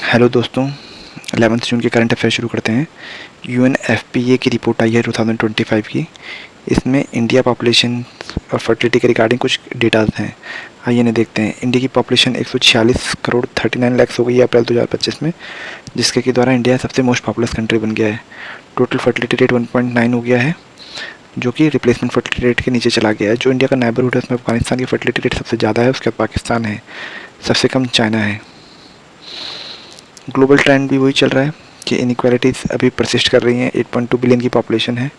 Hello दोस्तों, 11 जून के current affair शुरू करते हैं। यूएनएफपीए की रिपोर्ट आई है 2025 की। इसमें इंडिया पॉपुलेशन और फर्टिलिटी के रिगार्डिंग कुछ डेटाज हैं। आइए इन्हें देखते हैं। इंडिया की पॉपुलेशन 146 करोड़ 39 लाख हो गई है अप्रैल 2025 में, जिसके के द्वारा इंडिया सबसे मोस्ट पॉपुलस कंट्री बन गया है। टोटल फर्टिलिटी रेट 1.9 हो गया है, जो कि रिप्लेसमेंट फर्टिलिटी रेट के नीचे चला गया है। जो इंडिया का नेबरहुड है उसमें अफगानिस्तान की फर्टिलिटी रेट सबसे ज़्यादा है, उसके बाद पाकिस्तान है, सबसे कम चाइना है। ग्लोबल ट्रेंड भी वही चल रहा है कि इनइक्वालिटीज़ अभी परसिस्ट कर रही हैं। 8.2 बिलियन की पॉपुलेशन है।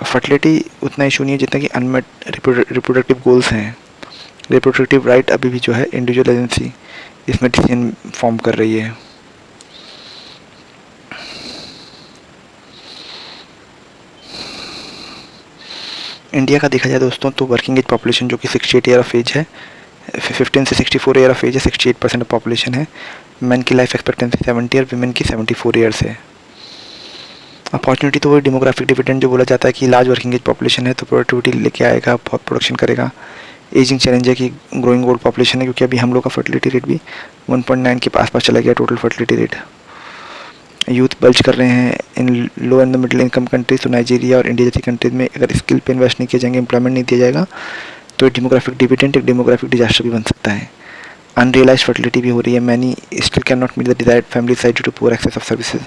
फर्टिलिटी उतना इशू नहीं है जितना कि अनमेट रिप्रोडक्टिव गोल्स हैं। रिप्रोडक्टिव राइट अभी भी जो है इंडिविजुअल एजेंसी इसमें डिसीजन फॉर्म कर रही है। इंडिया का देखा जाए दोस्तों तो वर्किंग एज पॉपुलेशन जो कि 68 ईयर ऑफ एज है, 15 से 64 ईयर ऑफ एज है, 68% ऑफ पॉपुलेशन है। मैन की लाइफ एक्सपेक्टेंसी 70 और वीमेन की 74 ईयर्स है। अपॉर्चुनिटी तो वही डेमोग्राफिक डिविडेंड जो बोला जाता है कि लार्ज वर्किंग एज पॉपुलेशन है तो प्रोडक्टिविटी लेके आएगा, बहुत प्रोडक्शन करेगा। एजिंग चैलेंज है कि ग्रोइंग ओल्ड पॉपुलेशन है, क्योंकि अभी हम लोग का फर्टिलिटी रेट भी 1.9 के आसपास चला गया total fertility rate. Youth bulge कर रहे हैं in low and the middle income countries. तो नाइजीरिया और इंडिया जैसी कंट्रीज में अगर स्किल पे इन्वेस्ट नहीं किए जाएंगे, एम्प्लॉयमेंट नहीं दिया जाएगा, तो डेमोग्राफिक डिविडेंड एक डेमोग्राफिक डिजास्टर भी बन सकता है। अनरियलाइज फर्टिलिटी भी हो रही है। Many still can not meet the desired family size due to poor access of services.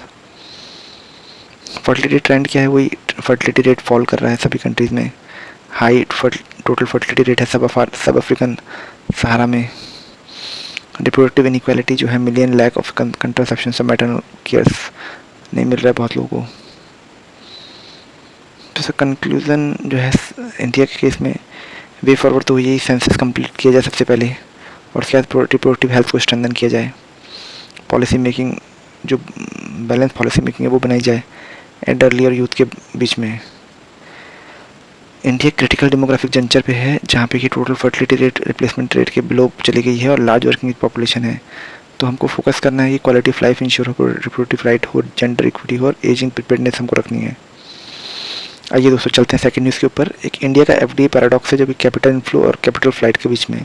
Fertility trend क्या है, वही फर्टिलिटी रेट फॉल कर रहा है सभी कंट्रीज़ में। हाई टोटल फर्टिलिटी रेट है सब अफ्रीकन सहारा में। रिप्रोडक्टिव इनइक्वालिटी जो है, मिलियन लैक ऑफ कंट्रासेप्शन से मैटरनल केयर्स नहीं मिल रहा है बहुत लोगों को। तो सर कंक्लूज़न जो है इंडिया के केस में वे फॉरवर्ड तो यही सेंसस कंप्लीट किया जाए सबसे पहले, और उसके बाद रिप्रोडक्टिव हेल्थ को स्ट्रेंथन किया जाए। पॉलिसी मेकिंग जो बैलेंस पॉलिसी मेकिंग है वो बनाई जाए एल्डरली और यूथ के बीच में। इंडिया क्रिटिकल डेमोग्राफिक जंक्चर पे है जहाँ पे कि total fertility rate replacement rate के बिलो चली गई है और लार्ज वर्किंग पॉपुलेशन है। तो हमको फोकस करना है कि क्वालिटी ऑफ लाइफ इंश्योर हो, रिप्रोडक्टिव राइट हो, जेंडर इक्विटी हो और एजिंग प्रिपेयर्डनेस हमको रखनी है। आइए दोस्तों चलते हैं सेकंड न्यूज़ के ऊपर। एक इंडिया का एफडीआई पैराडॉक्स है जो कि कैपिटल इनफ्लो और कैपिटल फ्लाइट के बीच में,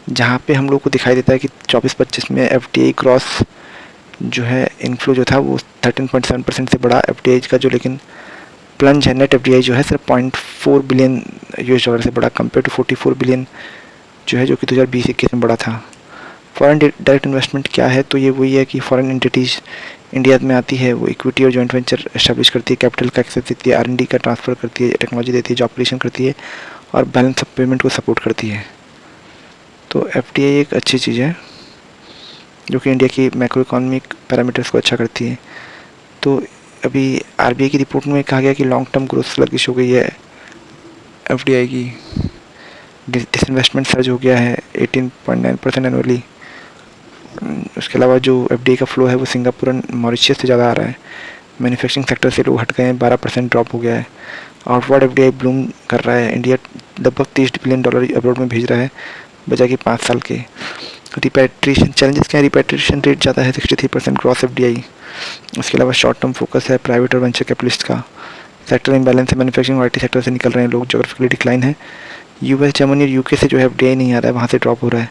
जहाँ पे हम लोग को दिखाई देता है कि 24-25 में एफडीआई क्रॉस जो है इनफ्लो जो था वो 13.7% से बढ़ा एफडीआई का, जो लेकिन प्लंज है नेट एफडीआई जो है सिर्फ 0.4 बिलियन यूएस डॉलर से बढ़ा कंपेयर टू 44 बिलियन जो है जो कि 2020-21 में बढ़ा था। फॉरेन डायरेक्ट इन्वेस्टमेंट क्या है, तो ये वही है कि फॉरेन एंटिटीज़ इंडिया में आती है, वो इक्विटी और जॉइंट वेंचर एस्टैब्लिश करती है, कैपिटल का एक्सेस देती है, आर&डी का ट्रांसफ़र करती है, टेक्नोलॉजी देती है, जॉब क्रिएशन करती है और बैलेंस ऑफ पेमेंट को सपोर्ट करती है। तो एफडीआई एक अच्छी चीज़ है जो कि इंडिया की मैक्रो इकोनॉमिक पैरामीटर्स को अच्छा करती है। तो अभी आरबीआई की रिपोर्ट में कहा गया कि लॉन्ग टर्म ग्रोथ स्लगिश हो गई है एफडीआई की। डिसइन्वेस्टमेंट सर्ज हो गया है 18.9% एनुअली। उसके अलावा जो एफडीआई का फ्लो है वो सिंगापुर और मॉरिशस से ज़्यादा आ रहा है। मैन्युफैक्चरिंग सेक्टर से लोग हट गए हैं, 12% ड्रॉप हो गया है। आउटवर्ड एफडीआई ब्लूम कर रहा है। इंडिया लगभग $30 बिलियन अब्रॉड में भेज रहा है बजाय कि 5 साल के। रिपैट्रिएशन चैलेंजेस क्या है, रिपैट्रिएशन रेट ज़्यादा है 63% क्रॉस एफडीआई। उसके अलावा शॉर्ट टर्म फोकस है प्राइवेट और वेंचर कैपिटलिस्ट का। सेक्टर इम्बैलेंस है, मैन्युफैक्चरिंग और आईटी सेक्टर से निकल रहे हैं लोग, जोग्राफिकली डिक्लाइन है। यूएस, जर्मनी और यूके से जो है एफडीआई नहीं आ रहा है, वहाँ से ड्रॉप हो रहा है।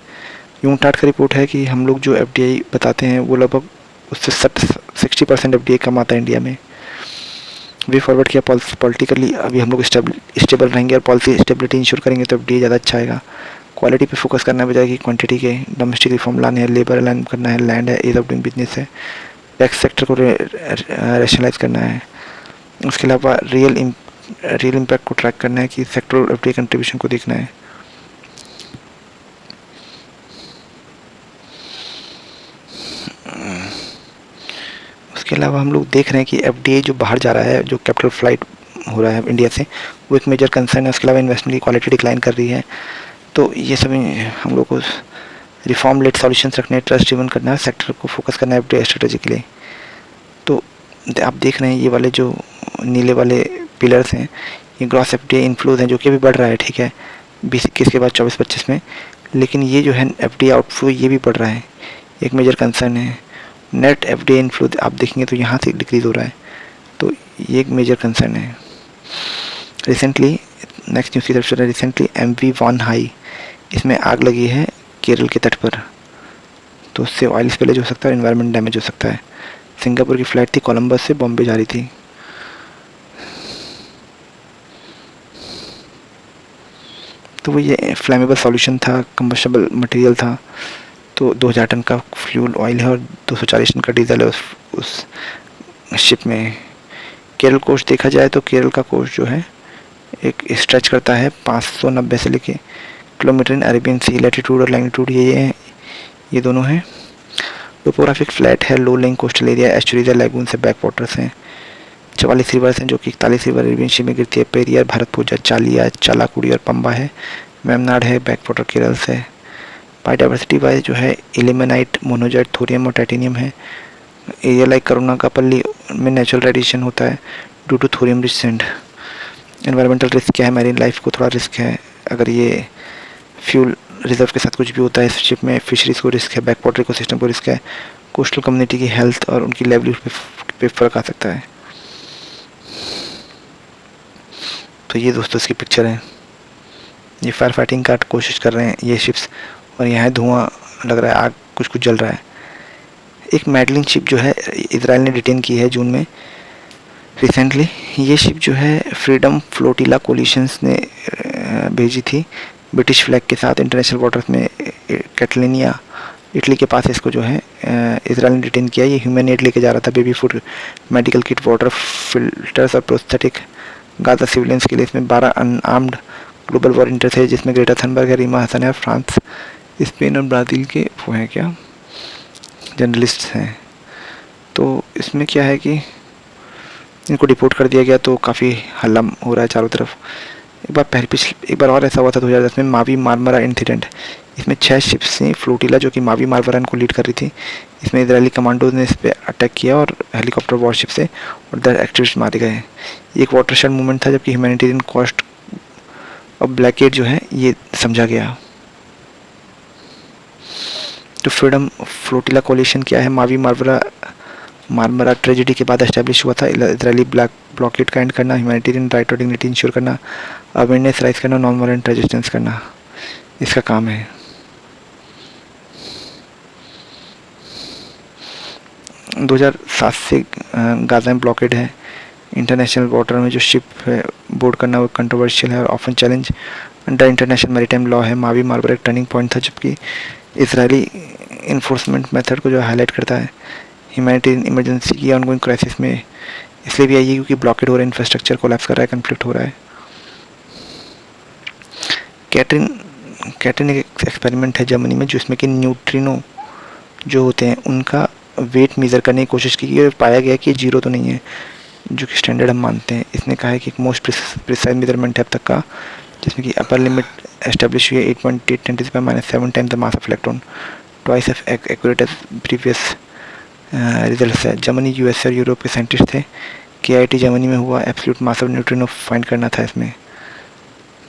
यूनटाट का रिपोर्ट है कि हम लोग जो एफडीआई बताते हैं वो लगभग उससे 60% एफडीआई कम आता है इंडिया में। वे फॉरवर्ड किया पॉलिटिकली अभी हम लोग स्टेबल रहेंगे और पॉलिसी स्टेबिलिटी इंश्योर करेंगे तो एफडीआई ज़्यादा अच्छा आएगा। क्वालिटी पे फोकस करना बजाय कि क्वांटिटी के। डोमेस्टिक रिफॉर्म लाने हैं, लेबर अलाइन करना है, लैंड है, एज ऑफ डूइंग बिजनेस है, टैक्स सेक्टर को रेशनलाइज करना है। उसके अलावा रियल इम्पैक्ट को ट्रैक करना है कि सेक्टरल एफडीआई कंट्रीब्यूशन को देखना है। उसके अलावा हम लोग देख रहे हैं कि एफडीआई जो बाहर जा रहा है, जो कैपिटल फ्लाइट हो रहा है इंडिया से, वो एक मेजर कंसर्न है। उसके अलावा इन्वेस्टमेंट की क्वालिटी डिक्लाइन कर रही है। तो ये सब हम लोग को रिफॉर्म लेड सॉल्यूशंस रखने, ट्रस्ट ड्रिवन करना है, सेक्टर को फोकस करना है एफडीआई स्ट्रेटेजी के लिए। तो आप देख रहे हैं ये वाले जो नीले वाले पिलर्स हैं, ये ग्रॉस एफडीआई इनफ्लोज हैं जो कि अभी बढ़ रहा है, ठीक है, 20-21 के बाद 24-25 में। लेकिन ये जो है एफडीआई आउटफ्लो ये भी बढ़ रहा है, एक मेजर कंसर्न है। नेट एफडीआई इनफ्लो आप देखेंगे तो यहाँ से डिक्रीज हो रहा है, तो ये एक मेजर कंसर्न है। रिसेंटली नेक्स्ट न्यूज़ की तरफ से, रिसेंटली MV1 हाई, इसमें आग लगी है केरल के तट पर। तो उससे ऑयल स्पिलेज हो सकता है और एनवायरनमेंट डैमेज हो सकता है। सिंगापुर की फ़्लाइट थी, कोलंबस से बॉम्बे जा रही थी। तो वो ये फ्लैमेबल सॉल्यूशन था, कंबस्टेबल मटेरियल था। तो 2000 टन का फ्यूल ऑयल है और 240 टन का डीजल है उस शिप में। केरल कोस्ट देखा जाए तो केरल का कोस्ट जो है एक स्ट्रेच करता है 590 से लेके kilometre in Arabian sea. Latitude और लैंगिट्यूड ये दोनों हैं। टोपोग्राफिक फ्लैट है, low lying coastal area, estuaries lagoon से बैक वाटर्स हैं। 44 रिवर्स हैं जो कि 41 रिवर अरेबियन सी में गिरती है। पेरियार, भरतपुजा, चालिया, चालाकुड़ी और पंबा है। मेमनाड है, बैक वाटर केरल से। बायोडाइवर्सिटी वाइज जो है इलिमेनाइट, मोनोजाइट, थोरियम और टाइटेनियम है। Area like Karunagappally में नेचुरल रेडिएशन होता है due to thorium rich sand. Environmental risk क्या है, मैरीन लाइफ को थोड़ा रिस्क है अगर ये फ्यूल रिजर्व के साथ कुछ भी होता है इस शिप में। फिशरीज को रिस्क है, बैक वाटर इकोसिस्टम को रिस्क है, कोस्टल कम्युनिटी की हेल्थ और उनकी लाइवलीहुड पे फ़र्क आ सकता है। तो ये दोस्तों इसकी पिक्चर है। ये फायर फाइटिंग का कोशिश कर रहे हैं ये शिप्स, और यहाँ धुआं लग रहा है, आग कुछ कुछ जल रहा है। एक मैडलिन शिप जो है इजराइल ने डिटेन की है जून में रिसेंटली। ये शिप जो है फ्रीडम फ्लोटिला कोलिशंस ने भेजी थी ब्रिटिश फ्लैग के साथ इंटरनेशनल वाटर्स में। कैटलिनिया इटली के पास इसको जो है इजराइल ने डिटेन किया। ये ह्यूमन एड लेके जा रहा था, baby food, medical kit, water filters और प्रोस्थेटिक गाजा सिविलियंस के लिए। इसमें 12 अनआर्म्ड ग्लोबल वॉरियंटर्स है जिसमें ग्रेटा थनबर्ग है, रीमा हसन है, फ्रांस, स्पेन और ब्राज़ील के वो हैं क्या जर्नलिस्ट हैं। तो इसमें क्या है कि इनको डिपोर्ट कर दिया गया, तो काफ़ी हल्ला हो रहा है चारों तरफ। एक बार और ऐसा हुआ था 2010 में, मावी मार्मरा इंसिडेंट। इसमें 6 शिप्स थी फ्लोटिला जो कि मावी मार्मरा को लीड कर रही थी। इसमें इजरायली कमांडोज ने इस पर अटैक किया और हेलीकॉप्टर वॉरशिप से, और 10 एक्टिविस्ट मारे गए। एक वाटरशेड मूवमेंट था जबकि ह्यूमैनिटेरियन कॉस्ट और ब्लैकेड जो है ये समझा गया। तो फ्रीडम फ्लोटिला कोलिशन क्या है, मावी मार्मरा ट्रेजेडी के बाद एस्टैब्लिश हुआ था। इजरायली ब्लॉकेड का एंड करना, ह्यूमैनिटेरियन राइट और डिग्निटी इंश्योर करना, अवेयरनेस राइज करना, नॉन वायलेंट रेजिस्टेंस करना, इसका काम है। दो 2007 से गाजा में ब्लॉकेड है। इंटरनेशनल वाटर में जो शिप है बोर्ड करना वो कंट्रोवर्शियल है और often challenge under international maritime law है। मावी मार्मरा एक टर्निंग पॉइंट था जबकि इजरायली इन्फोर्समेंट मेथड को जो हाईलाइट करता है ह्यूमैनिटेरियन इमरजेंसी की ऑनगोइंग क्राइसिस में। इसलिए भी आई है क्योंकि ब्लॉकेड हो रहा है, इंफ्रास्ट्रक्चर कोलैप्स कर रहा है, कन्फ्लिक्ट हो रहा है। कैटरिन एक एक्सपेरिमेंट है जर्मनी में जिसमें कि न्यूट्रिनो जो होते हैं उनका वेट मेज़र करने की कोशिश की और पाया गया कि जीरो तो नहीं है जो कि स्टैंडर्ड हम मानते हैं। इसने कहा है कि एक मोस्ट प्रिसाइज मेजरमेंट है अब तक का जिसमें कि अपर लिमिट एस्टेब्लिश हुई है 8.8 × 10⁻⁷ time the mass of electron, twice of accurate as previous result है। जर्मनी, यूएस और यूरोप के साइंटिस्ट थे। KIT जर्मनी में हुआ, absolute mass of neutrino find करना था इसमें।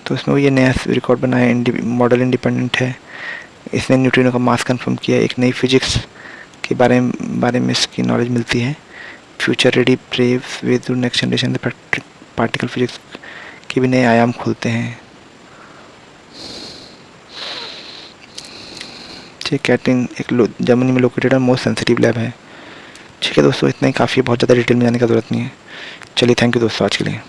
तो इसमें वो ये नया रिकॉर्ड बना है, मॉडल इंडिपेंडेंट है। इसने न्यूट्रिनो का मास कंफर्म किया। एक नई फिजिक्स के बारे में इसकी नॉलेज मिलती है। Future ready brave way through next generation particle physics के भी नए आयाम खुलते हैं। कैटरिन एक जर्मनी में लोकेटेड और मोस्ट सेंसिटिव लैब है। ठीक है दोस्तों, इतना ही काफ़ी है, बहुत ज़्यादा डिटेल में जाने की ज़रूरत नहीं है। चलिए, थैंक यू दोस्तों आज के लिए।